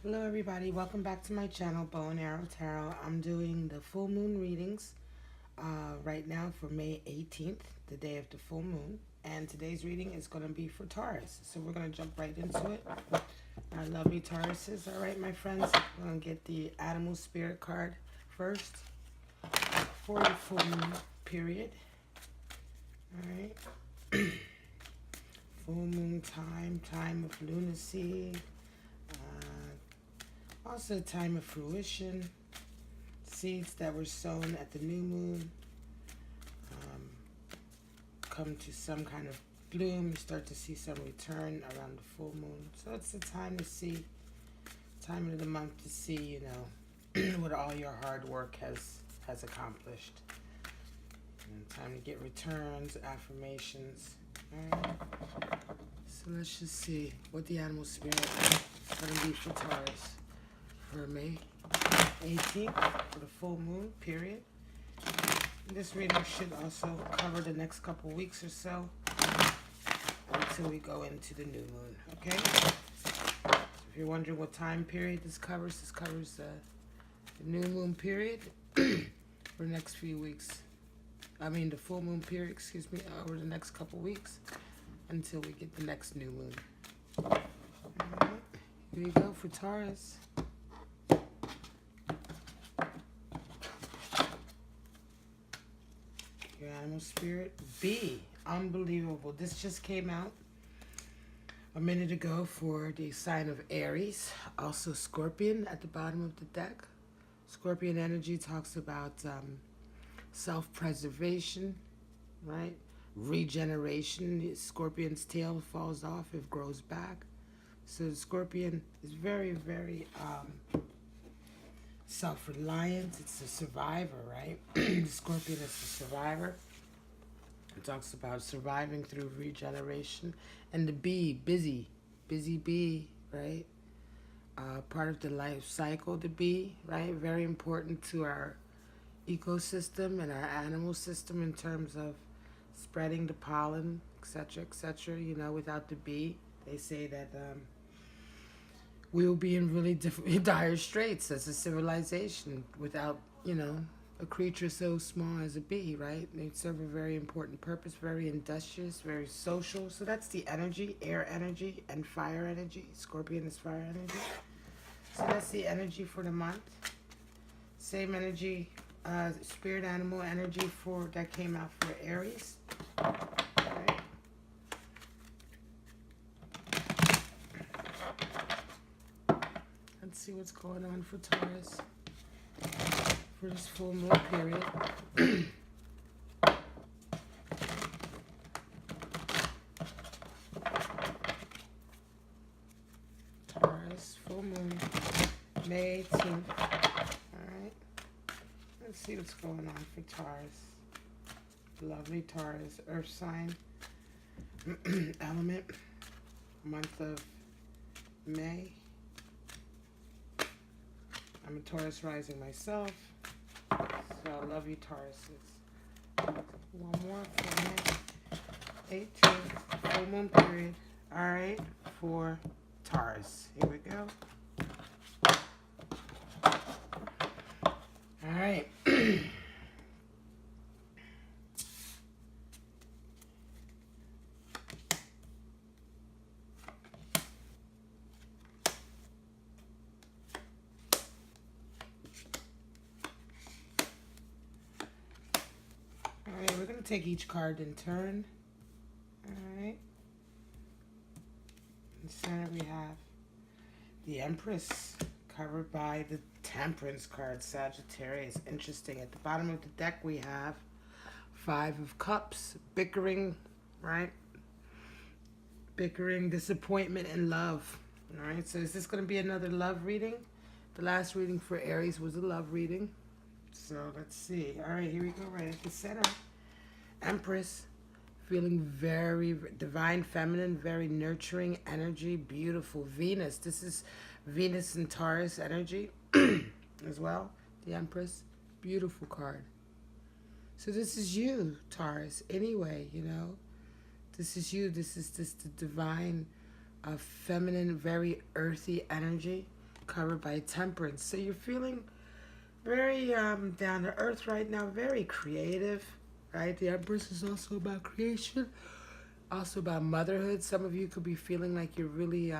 Hello everybody, welcome back to my channel, Bow and Arrow Tarot. I'm doing the full moon readings right now for May 18th, the day of the full moon. And today's reading is going to be for Taurus. So we're going to jump right into it. I love you, Tauruses. All right, my friends, I'm going to get the animal spirit card first for the full moon period. All right. Full moon time of lunacy. Also time of fruition, seeds that were sown at the new moon come to some kind of bloom. You start to see some return around the full moon. So it's the time to see, time of the month to see, you know, what all your hard work has accomplished. And time to get returns, affirmations. All right. So let's just see what the animal spirit is going to be for Taurus for May 18th for the full moon period. This reading should also cover the next couple weeks or so until we go into the new moon, okay? So if you're wondering what time period this covers the new moon period for the next few weeks. I mean the full moon period, excuse me, over the next couple weeks until we get the next new moon. All right, here we go for Taurus. Your animal spirit, B. Unbelievable. This just came out a minute ago for the sign of Aries. Also Scorpion at the bottom of the deck. Scorpion energy talks about self-preservation, right? Regeneration. Scorpion's tail falls off, it grows back. So the Scorpion is very, very self-reliant. It's a survivor, right? Scorpion is a survivor. It talks about surviving through regeneration. And the bee, busy bee, right? Part of the life cycle, the bee, right? Very important to our ecosystem and our animal system in terms of spreading the pollen, etc., etc. You know, without the bee, they say that we will be in really dire straits as a civilization without, you know, a creature so small as a bee, right? They serve a very important purpose, very industrious, very social. So that's the energy, air energy and fire energy. Scorpion is fire energy. So that's the energy for the month. Same energy, spirit animal energy that came out for Aries. Let's see what's going on for Taurus for this full moon period. Taurus, full moon, May 18th. Alright. Let's see what's going on for Taurus. Lovely Taurus, earth sign, element, month of May. I'm a Taurus rising myself, so I love you, Tauruses. One more for May 18th, full moon period. All right, for Taurus. Here we go. All right. Alright, we're going to take each card in turn. Alright. In the center we have the Empress, covered by the Temperance card, Sagittarius. Interesting. At the bottom of the deck we have Five of Cups, bickering, right? Bickering, disappointment, and love. Alright, so is this going to be another love reading? The last reading for Aries was a love reading. So let's see. All right, here we go. Right at the center. Empress, feeling very divine, feminine, very nurturing energy, beautiful. Venus, this is Venus and Taurus energy as well. The Empress, beautiful card. So this is you, Taurus, anyway, you know. This is you. This is the divine, feminine, very earthy energy covered by temperance. So you're feeling very down to earth right now, very creative, right? The Empress is also about creation, also about motherhood. Some of you could be feeling like you're really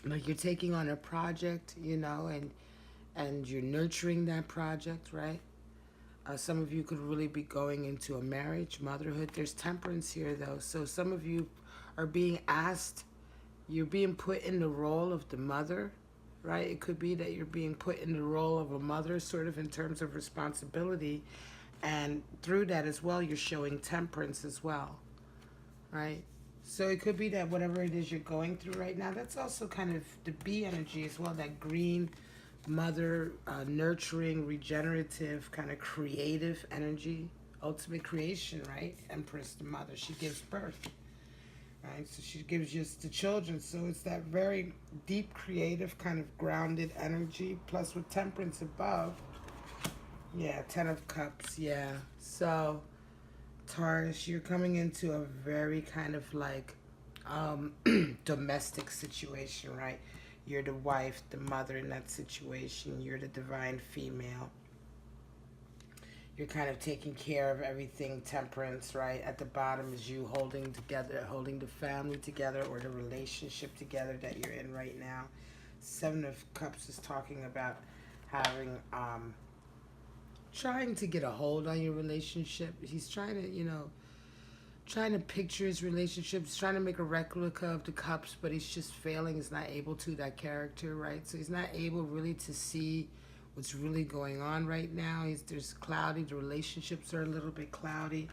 like you're taking on a project, you know, and you're nurturing that project, right? Some of you could really be going into a marriage, motherhood. There's temperance here, though. So some of you are being asked, you're being put in the role of the mother, right? It could be that you're being put in the role of a mother, sort of in terms of responsibility. And through that as well, you're showing temperance as well, right? So it could be that whatever it is you're going through right now, that's also kind of the bee energy as well, that green mother, nurturing, regenerative, kind of creative energy, ultimate creation, right? Empress, the mother, she gives birth, right? So she gives you the children. So it's that very deep, creative, kind of grounded energy, plus with temperance above. Yeah, 10 of Cups, yeah. So, Taurus, you're coming into a very kind of like domestic situation, right? You're the wife, the mother in that situation. You're the divine female. You're kind of taking care of everything, temperance, right? At the bottom is you holding together, holding the family together or the relationship together that you're in right now. 7 of Cups is talking about having, trying to get a hold on your relationship. He's trying to, you know, trying to picture his relationship. He's trying to make a replica of the cups, but he's just failing. He's not able to, that character, right? So he's not able really to see what's really going on right now. There's cloudy. The relationships are a little bit cloudy.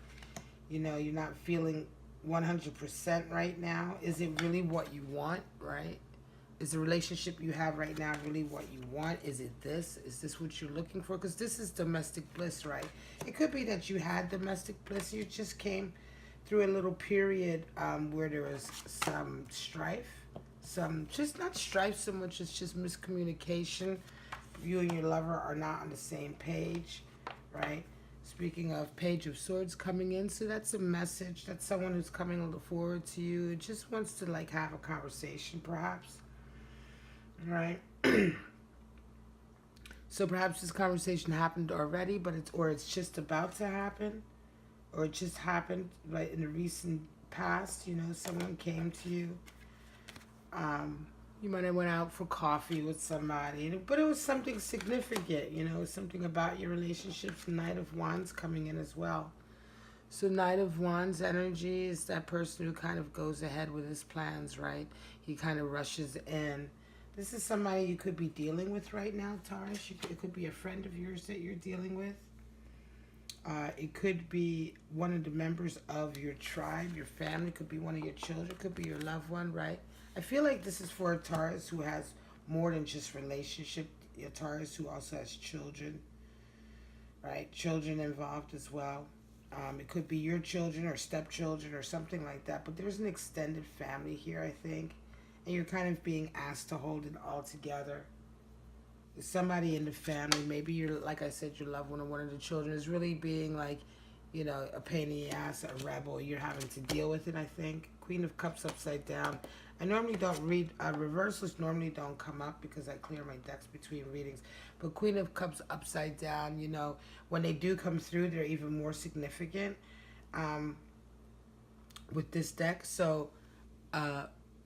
You know, you're not feeling 100% right now. Is it really what you want, right? Is the relationship you have right now really what you want? Is it this? Is this what you're looking for? Because this is domestic bliss, right? It could be that you had domestic bliss. You just came through a little period where there was some strife, some, just not strife so much as just miscommunication. You and your lover are not on the same page, right? Speaking of Page of Swords coming in, so that's a message. That's someone who's coming forward to you. Just wants to like have a conversation, perhaps, right? So perhaps this conversation happened already, but it's just about to happen. Or it just happened right in the recent past, you know, someone came to you. You might have went out for coffee with somebody, but it was something significant, you know, something about your relationships. Knight of Wands coming in as well. So Knight of Wands energy is that person who kind of goes ahead with his plans, right? He kind of rushes in. This is somebody you could be dealing with right now, Taurus. It could be a friend of yours that you're dealing with. It could be one of the members of your tribe, your family, could be one of your children, could be your loved one, right? I feel like this is for a Taurus who has more than just relationship, a Taurus who also has children, right? Children involved as well. It could be your children or stepchildren or something like that, but there's an extended family here, I think, and you're kind of being asked to hold it all together. Somebody in the family, maybe you're, like I said, your loved one or one of the children is really being like, you know, a pain in the ass, a rebel. You're having to deal with it, I think. Queen of Cups upside down. I normally don't read, reversals normally don't come up because I clear my decks between readings. But Queen of Cups upside down, you know, when they do come through, they're even more significant with this deck. So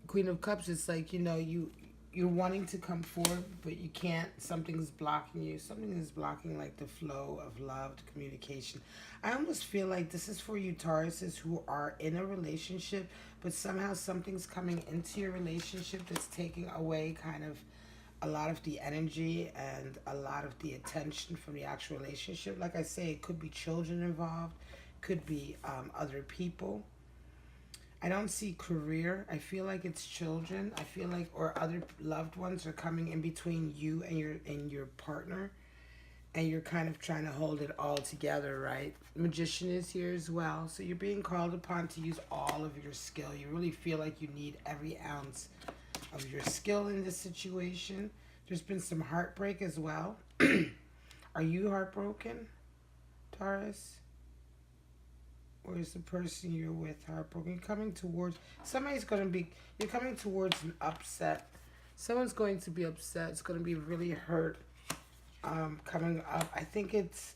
Queen of Cups is like, you know, you're wanting to come forward, but you can't. Something's blocking you. Something is blocking like the flow of love, the communication. I almost feel like this is for you Tauruses who are in a relationship, but somehow something's coming into your relationship that's taking away kind of a lot of the energy and a lot of the attention from the actual relationship. Like I say, it could be children involved, could be other people. I don't see career. I feel like it's children. I feel like, or other loved ones are coming in between you and your partner, and you're kind of trying to hold it all together, right? Magician is here as well, so you're being called upon to use all of your skill. You really feel like you need every ounce of your skill in this situation. There's been some heartbreak as well. Are you heartbroken, Taurus? Or is the person you're with heartbroken? You're coming towards, somebody's going to be, you're coming towards an upset Someone's going to be upset. It's going to be really hurt coming up. I think it's...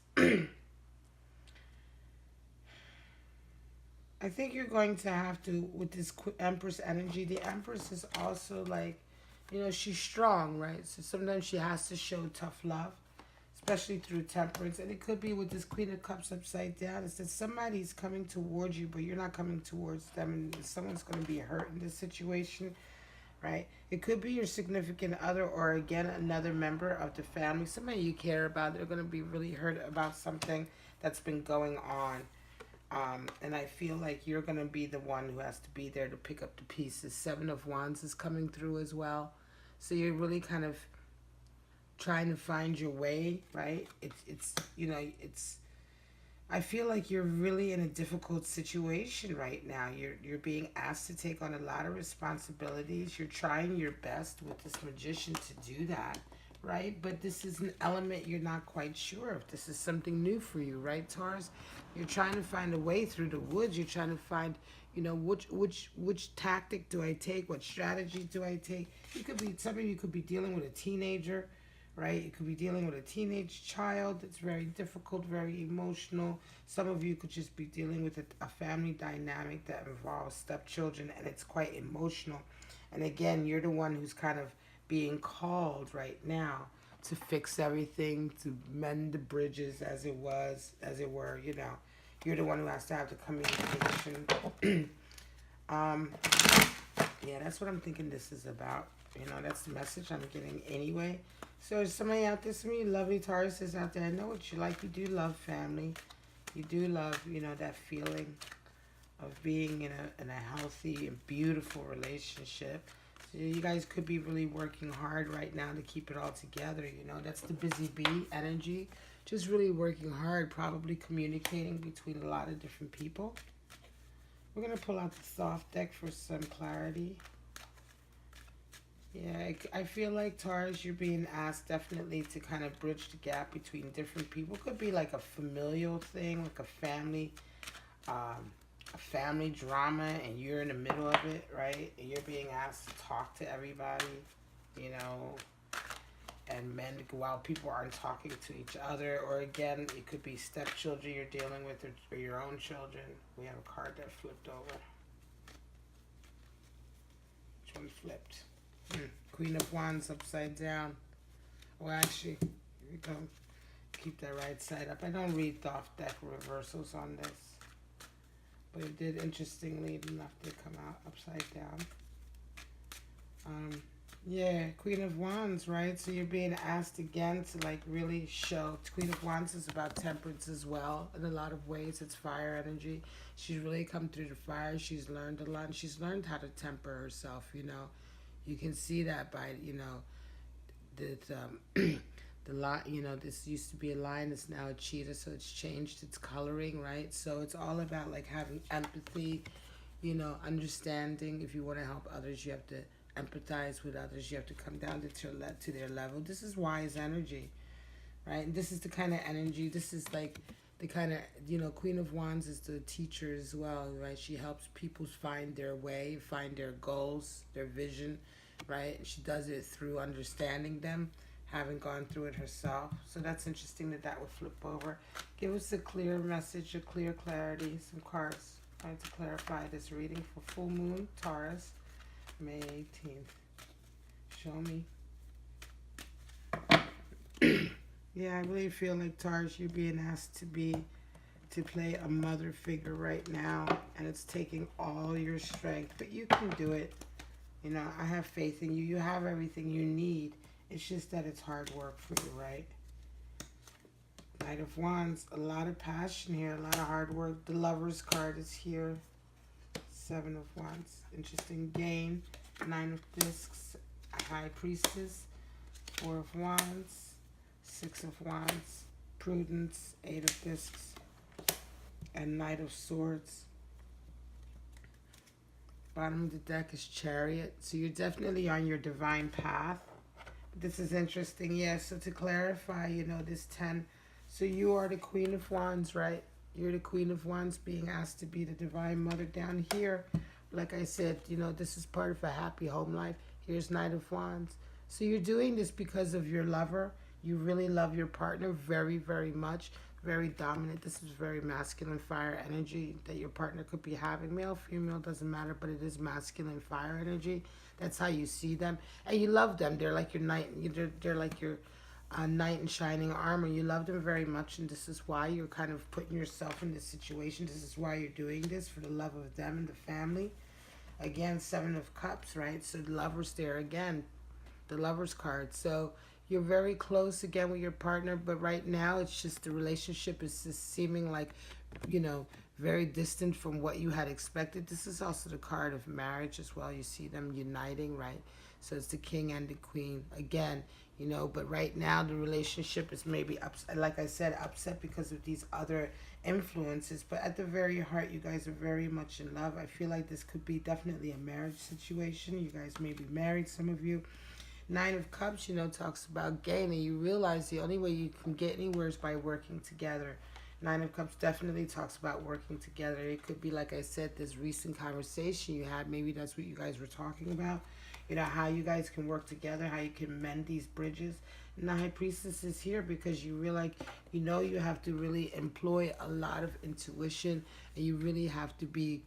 I think you're going to have to, with this Empress energy, the Empress is also like, you know, she's strong, right? So sometimes she has to show tough love, especially through temperance. And it could be with this Queen of Cups upside down. It's that somebody's coming towards you, but you're not coming towards them. And someone's going to be hurt in this situation, right? It could be your significant other or, again, another member of the family. Somebody you care about. They're going to be really hurt about something that's been going on. And I feel like you're going to be the one who has to be there to pick up the pieces. Seven of Wands is coming through as well. So you're really kind of trying to find your way, right? It's you know, I feel like you're really in a difficult situation right now. You're being asked to take on a lot of responsibilities. You're trying your best with this Magician to do that, right? But this is an element you're not quite sure of. This is something new for you, right, Taurus? You're trying to find a way through the woods. You're trying to find, you know, which tactic do I take? What strategy do I take? You could be, some of you could be dealing with a teenager, right? You could be dealing with a teenage child. It's very difficult, very emotional. Some of you could just be dealing with a family dynamic that involves stepchildren, and it's quite emotional. And again, you're the one who's kind of being called right now to fix everything, to mend the bridges as it were, you know. You're the one who has to have the communication. Yeah, that's what I'm thinking this is about. You know, that's the message I'm getting anyway. So there's somebody out there, some of you lovely Tauruses out there. I know what you like. You do love family. You do love, you know, that feeling of being in a healthy and beautiful relationship. So you guys could be really working hard right now to keep it all together, you know. That's the busy bee energy. Just really working hard, probably communicating between a lot of different people. We're going to pull out the Thoth Deck for some clarity. Yeah, I feel like, Taurus, you're being asked definitely to kind of bridge the gap between different people. Could be like a familial thing, like a family drama, and you're in the middle of it, right? And you're being asked to talk to everybody, you know, and while people aren't talking to each other. Or again, it could be stepchildren you're dealing with, or your own children. We have a card that flipped over. Which one flipped? Queen of Wands upside down. Well, actually, here we go. Keep that right side up. I don't read Thoth Deck reversals on this, but it did, interestingly enough, to come out upside down. Yeah, Queen of Wands, right? So you're being asked again to like really show. Queen of Wands is about temperance as well. In a lot of ways, it's fire energy. She's really come through the fire. She's learned a lot, and she's learned how to temper herself, you know. You can see that by, you know, the line, you know, this used to be a lion, it's now a cheetah, so it's changed its coloring, right? So it's all about like having empathy, you know, understanding. If you want to help others, you have to empathize with others. You have to come down to their level. This is wise energy, right? And this is the kind of energy, this is like the kind of, you know, Queen of Wands is the teacher as well, right? She helps people find their way, find their goals, their vision, right? She does it through understanding them, having gone through it herself. So that's interesting that would flip over. Give us a clear message, a clear clarity, some cards, right, to clarify this reading for full moon, Taurus, May 18th. Show me. Yeah, I really feel like, Taurus, you're being asked to play a mother figure right now, and it's taking all your strength, but you can do it. You know, I have faith in you. You have everything you need. It's just that it's hard work for you, right? Knight of Wands, a lot of passion here, a lot of hard work. The Lover's card is here. Seven of Wands, interesting gain. Nine of Discs, High Priestess. Four of Wands. Six of Wands, Prudence, Eight of Discs, and Knight of Swords. Bottom of the deck is Chariot. So you're definitely on your divine path. This is interesting. Yeah, so to clarify, you know, this 10. So you are the Queen of Wands, right? You're the Queen of Wands being asked to be the Divine Mother. Down here, like I said, you know, this is part of a happy home life. Here's Knight of Wands. So you're doing this because of your lover. You really love your partner very, very much. Very dominant. This is very masculine fire energy that your partner could be having. Male, female, doesn't matter, but it is masculine fire energy. That's how you see them. And you love them. They're like your knight. They're like your knight in shining armor. You love them very much, and this is why you're kind of putting yourself in this situation. This is why you're doing this, for the love of them and the family. Again, Seven of Cups, right? So the lover's there again, the lover's card. So you're very close again with your partner, but right now it's just the relationship is just seeming like, you know, very distant from what you had expected. This is also the card of marriage as well. You see them uniting, right? So it's the king and the queen again, you know, but right now the relationship is maybe upset, like I said, upset because of these other influences, but at the very heart you guys are very much in love. I feel like this could be definitely a marriage situation. You guys may be married, some of you. Nine of Cups, you know, talks about gaining. You realize the only way you can get anywhere is by working together. Nine of Cups definitely talks about working together. It could be, like I said, this recent conversation you had. Maybe that's what you guys were talking about. You know, how you guys can work together, how you can mend these bridges. And the High Priestess is here because you realize, you know, you have to really employ a lot of intuition, and you really have to be,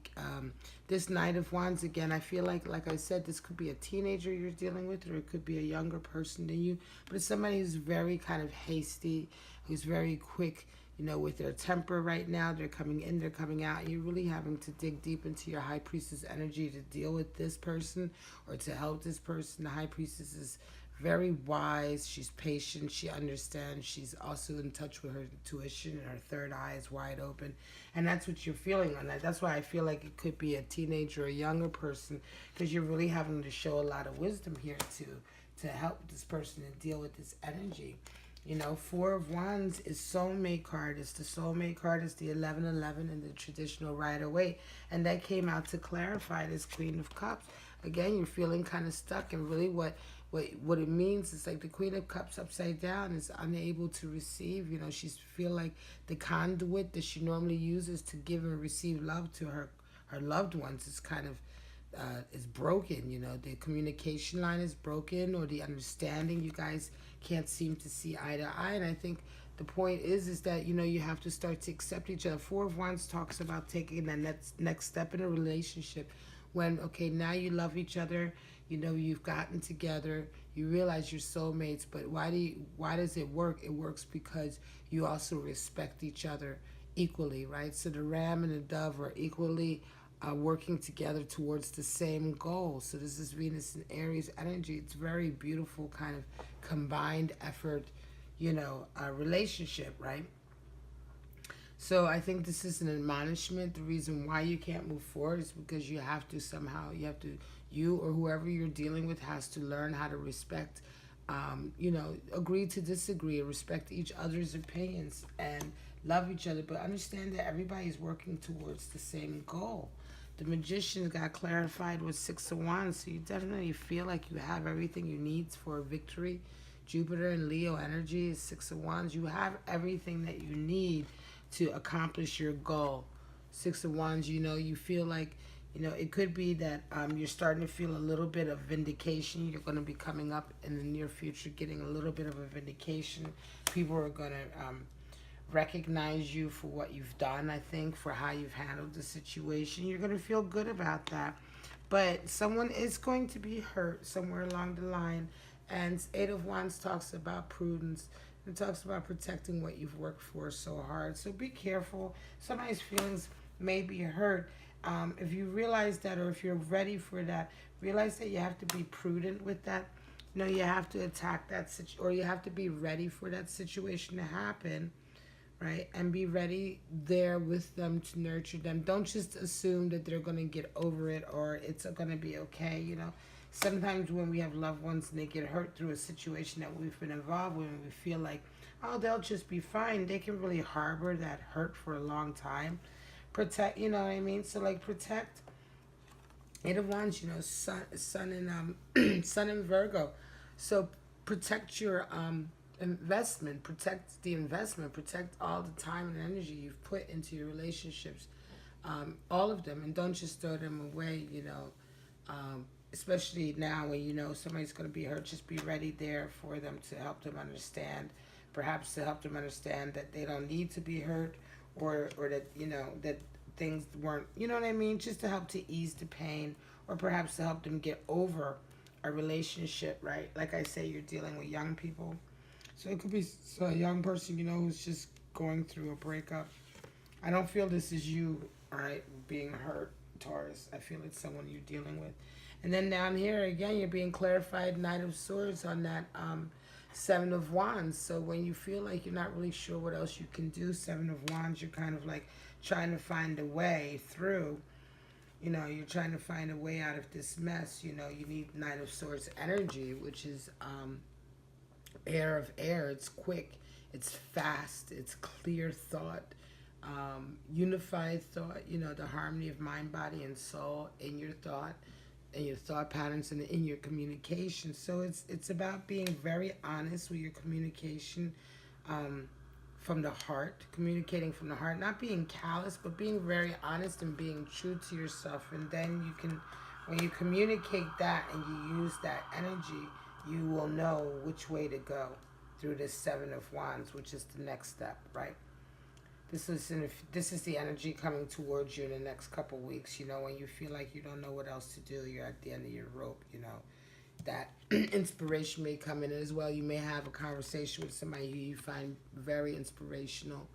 this Knight of Wands, again, I feel like I said, this could be a teenager you're dealing with, or it could be a younger person than you, but it's somebody who's very kind of hasty, who's very quick, you know, with their temper right now. They're coming in, they're coming out. You're really having to dig deep into your High Priestess energy to deal with this person or to help this person. The High Priestess is very wise. She's patient. She understands. She's also in touch with her intuition, and her third eye is wide open. And that's what you're feeling on that. That's why I feel like it could be a teenager or a younger person, because you're really having to show a lot of wisdom here to help this person and deal with this energy. You know, Four of Wands is soulmate card. It's the soulmate card. It's the 1111 in the traditional Rider-Waite. And that came out to clarify this Queen of Cups. Again, you're feeling kind of stuck, and really what it means is like the Queen of Cups upside down is unable to receive. You know, she's feel like the conduit that she normally uses to give and receive love to her loved ones is kind of is broken. You know, the communication line is broken, or the understanding. You guys can't seem to see eye to eye. And I think the point is that, you know, you have to start to accept each other. Four of Wands talks about taking that next step in a relationship, when, okay, now you love each other, you know, you've gotten together, you realize you're soulmates, but why does it work? It works because you also respect each other equally, right? So the ram and the dove are equally working together towards the same goal. So this is Venus and Aries energy. It's very beautiful, kind of combined effort, you know, relationship, right? So I think this is an admonishment. The reason why you can't move forward is because you have to somehow, you or whoever you're dealing with has to learn how to respect, you know, agree to disagree, respect each other's opinions, and love each other. But understand that everybody's working towards the same goal. The Magician got clarified with Six of Wands, so you definitely feel like you have everything you need for a victory. Jupiter and Leo energy is Six of Wands. You have everything that you need to accomplish your goal. Six of Wands, you know, you feel like, you know, it could be that you're starting to feel a little bit of vindication. You're going to be coming up in the near future, getting a little bit of a vindication. People are going to recognize you for what you've done, I think, for how you've handled the situation. You're going to feel good about that. But someone is going to be hurt somewhere along the line. And Eight of Wands talks about prudence. It talks about protecting what you've worked for so hard. So be careful. Somebody's feelings may be hurt. If you realize that, or if you're ready for that, realize that you have to be prudent with that. You know, you have to attack that situation, or you have to be ready for that situation to happen, right? And be ready there with them to nurture them. Don't just assume that they're going to get over it, or it's going to be okay, you know. Sometimes when we have loved ones and they get hurt through a situation that we've been involved with, and we feel like, oh, they'll just be fine. They can really harbor that hurt for a long time. Protect, you know what I mean? So, like, protect. Eight of Wands, you know, sun in sun in Virgo. So protect your investment. Protect the investment. Protect all the time and energy you've put into your relationships. all of them, and don't just throw them away, especially now when you know somebody's going to be hurt. Just be ready there for them to help them understand, perhaps to help them understand that they don't need to be hurt, or that, that things weren't, you know what I mean, just to help to ease the pain, or perhaps to help them get over a relationship, right? Like I say, you're dealing with young people, so it could be a young person, who's just going through a breakup. I don't feel this is you, all right, being hurt, Taurus. I feel it's someone you're dealing with. And then down here, again, you're being clarified, Knight of Swords on that Seven of Wands. So when you feel like you're not really sure what else you can do, Seven of Wands, you're kind of like trying to find a way through. You're trying to find a way out of this mess. You need Knight of Swords energy, which is air of air. It's quick, it's fast, it's clear thought, unified thought, the harmony of mind, body, and soul in your thought, in your thought patterns, and in your communication. So it's about being very honest with your communication, from the heart, communicating from the heart, not being callous, but being very honest and being true to yourself. And then you can, when you communicate that and you use that energy, you will know which way to go through this Seven of Wands, which is the next step, right? This is the energy coming towards you in the next couple weeks. When you feel like you don't know what else to do, you're at the end of your rope. That inspiration may come in as well. You may have a conversation with somebody who you find very inspirational,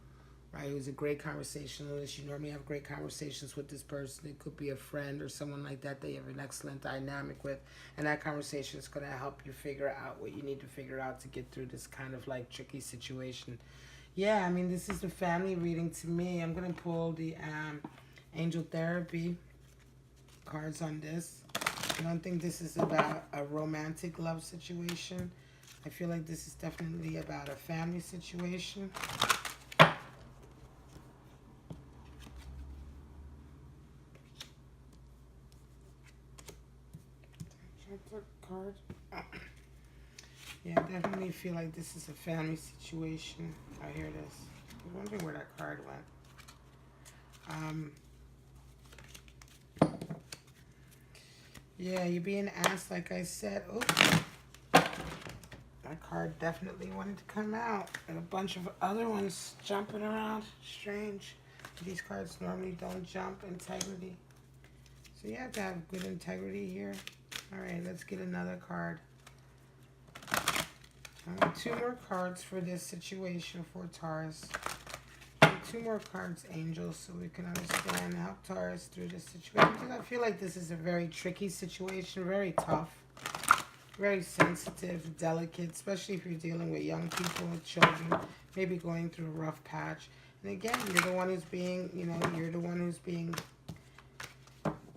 right? Who's a great conversationalist. You normally have great conversations with this person. It could be a friend or someone like that you have an excellent dynamic with, and that conversation is going to help you figure out what you need to figure out to get through this kind of like tricky situation. Yeah, I mean, this is the family reading to me. I'm going to pull the angel therapy cards on this. I don't think this is about a romantic love situation. I feel like this is definitely about a family situation. Card. Yeah, I definitely feel like this is a family situation. I hear this. I'm wondering where that card went. Yeah, you're being asked, like I said. Oh, that card definitely wanted to come out. And a bunch of other ones jumping around. Strange. These cards normally don't jump. Integrity. So you have to have good integrity here. All right, let's get another card. I want 2 more cards for this situation for Taurus. 2 more cards, angels, so we can understand, help Taurus through this situation. Because I feel like this is a very tricky situation, very tough, very sensitive, delicate, especially if you're dealing with young people, with children, maybe going through a rough patch. And again, you're the one who's being, you're the one who's being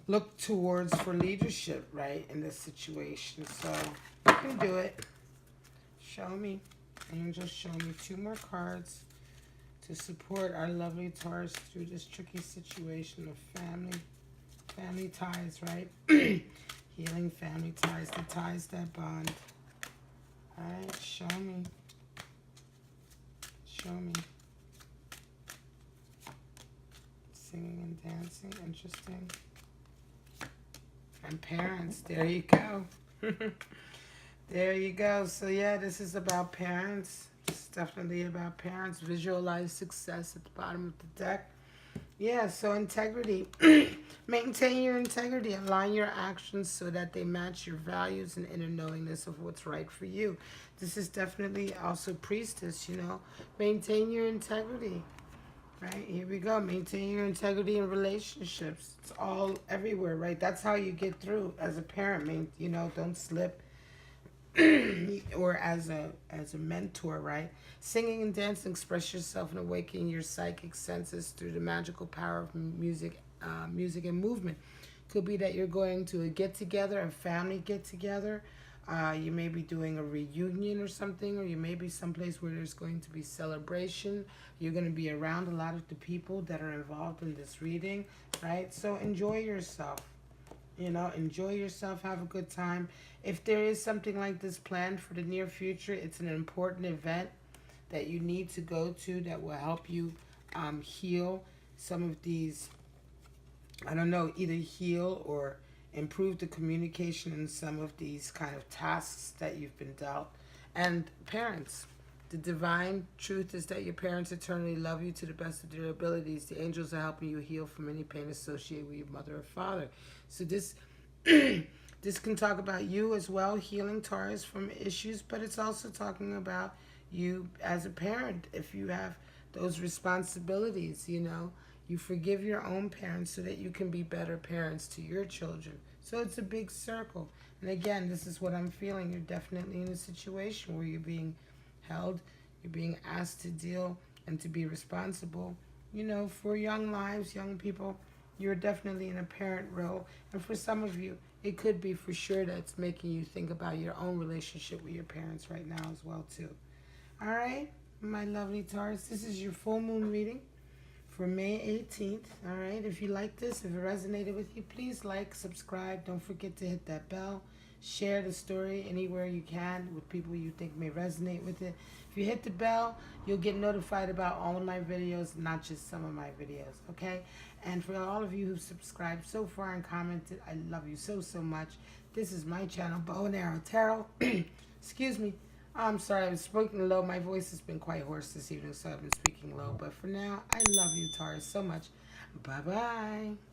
looked towards for leadership, right, in this situation. So you can do it. Show me. Angels, show me 2 more cards to support our lovely Taurus through this tricky situation of family ties, right? Healing family ties, the ties that bond. All right, show me. Show me. Singing and dancing, interesting. And parents, there you go. There you go. So yeah, this is about parents. It's definitely about parents. Visualize success at the bottom of the deck. Yeah, so integrity. Maintain your integrity. Align your actions so that they match your values and inner knowingness of what's right for you. This is definitely also priestess, Maintain your integrity. Right, here we go. Maintain your integrity in relationships. It's all everywhere, right? That's how you get through as a parent. Don't slip. Or as a mentor, right? Singing and dancing, express yourself and awaken your psychic senses through the magical power of music and movement. Could be that you're going to a get-together, a family get-together. You may be doing a reunion or something, or you may be someplace where there's going to be celebration. You're going to be around a lot of the people that are involved in this reading, right? So enjoy yourself. Enjoy yourself, have a good time. If there is something like this planned for the near future, it's an important event that you need to go to that will help you heal some of these I don't know, either heal or improve the communication in some of these kind of tasks that you've been dealt. And parents, the divine truth is that your parents eternally love you to the best of their abilities. The angels are helping you heal from any pain associated with your mother or father. So this this can talk about you as well, healing Taurus from issues, but it's also talking about you as a parent. If you have those responsibilities, you know, you forgive your own parents so that you can be better parents to your children. So it's a big circle. And again, this is what I'm feeling. You're definitely in a situation where you're being held, you're being asked to deal and to be responsible, you know, for young lives, young people. You're definitely in a parent role. And for some of you, it could be for sure that's making you think about your own relationship with your parents right now as well, too. All right, my lovely Taurus, this is your full moon reading for May 18th. All right, if you like this, if it resonated with you, please like, subscribe. Don't forget to hit that bell. Share the story anywhere you can with people you think may resonate with it. If you hit the bell, you'll get notified about all of my videos, not just some of my videos, okay? And for all of you who've subscribed so far and commented, I love you so, so much. This is my channel, Bow and Arrow Tarot. Excuse me. I'm sorry, I was speaking low. My voice has been quite hoarse this evening, so I've been speaking low. But for now, I love you, Taurus, so much. Bye-bye.